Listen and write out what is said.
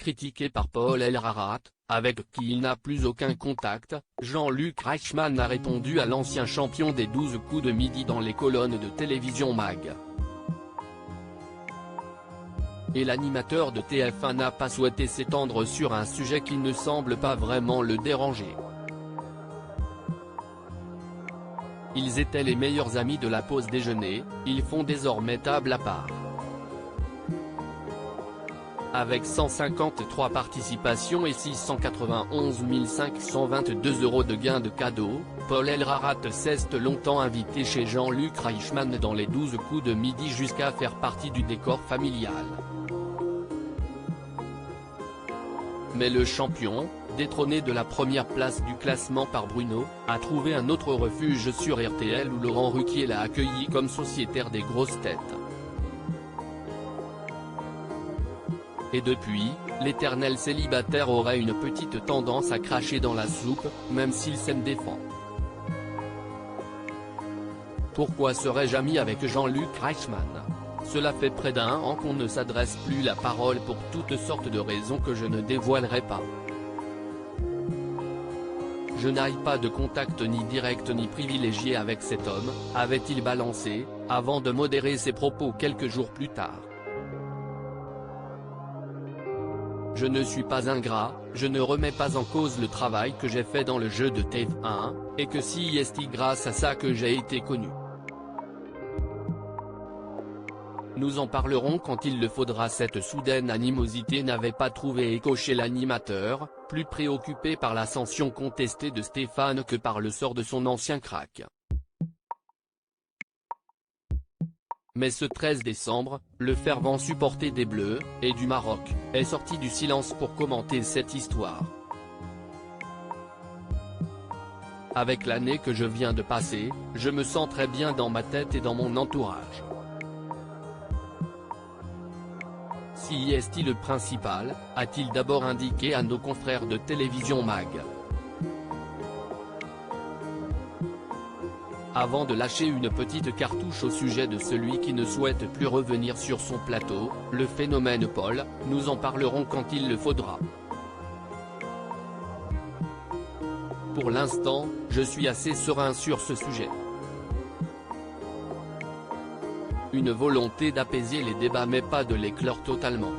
critiqué par Paul Elrarat, avec qui il n'a plus aucun contact, Jean-Luc Reichmann a répondu à l'ancien champion des 12 coups de midi dans les colonnes de télévision MAG. Et l'animateur de TF1 n'a pas souhaité s'étendre sur un sujet qui ne semble pas vraiment le déranger. Ils étaient les meilleurs amis de la pause déjeuner, ils font désormais table à part. Avec 153 participations et 691 522 € de gains de cadeaux, Paul Elrarat s'est longtemps invité chez Jean-Luc Reichmann dans les 12 coups de midi jusqu'à faire partie du décor familial. Mais le champion, détrôné de la première place du classement par Bruno, a trouvé un autre refuge sur RTL où Laurent Ruquier l'a accueilli comme sociétaire des grosses têtes. Et depuis, l'éternel célibataire aurait une petite tendance à cracher dans la soupe, même s'il s'aime défend. Pourquoi serais-je ami avec Jean-Luc Reichmann? Cela fait près d'un an qu'on ne s'adresse plus la parole pour toutes sortes de raisons que je ne dévoilerai pas. Je n'aille pas de contact ni direct ni privilégié avec cet homme, avait-il balancé, avant de modérer ses propos quelques jours plus tard. Je ne suis pas ingrat, je ne remets pas en cause le travail que j'ai fait dans le jeu de TF1, et que si c'est grâce à ça que j'ai été connu. Nous en parlerons quand il le faudra. Cette soudaine animosité n'avait pas trouvé écho chez l'animateur, plus préoccupé par l'ascension contestée de Stéphane que par le sort de son ancien crack. Mais ce 13 décembre, le fervent supporter des Bleus, et du Maroc, est sorti du silence pour commenter cette histoire. Avec l'année que je viens de passer, je me sens très bien dans ma tête et dans mon entourage. Si est le principal, a-t-il d'abord indiqué à nos confrères de télévision MAG. Avant de lâcher une petite cartouche au sujet de celui qui ne souhaite plus revenir sur son plateau, le phénomène Paul, nous en parlerons quand il le faudra. Pour l'instant, je suis assez serein sur ce sujet. Une volonté d'apaiser les débats mais pas de les clore totalement.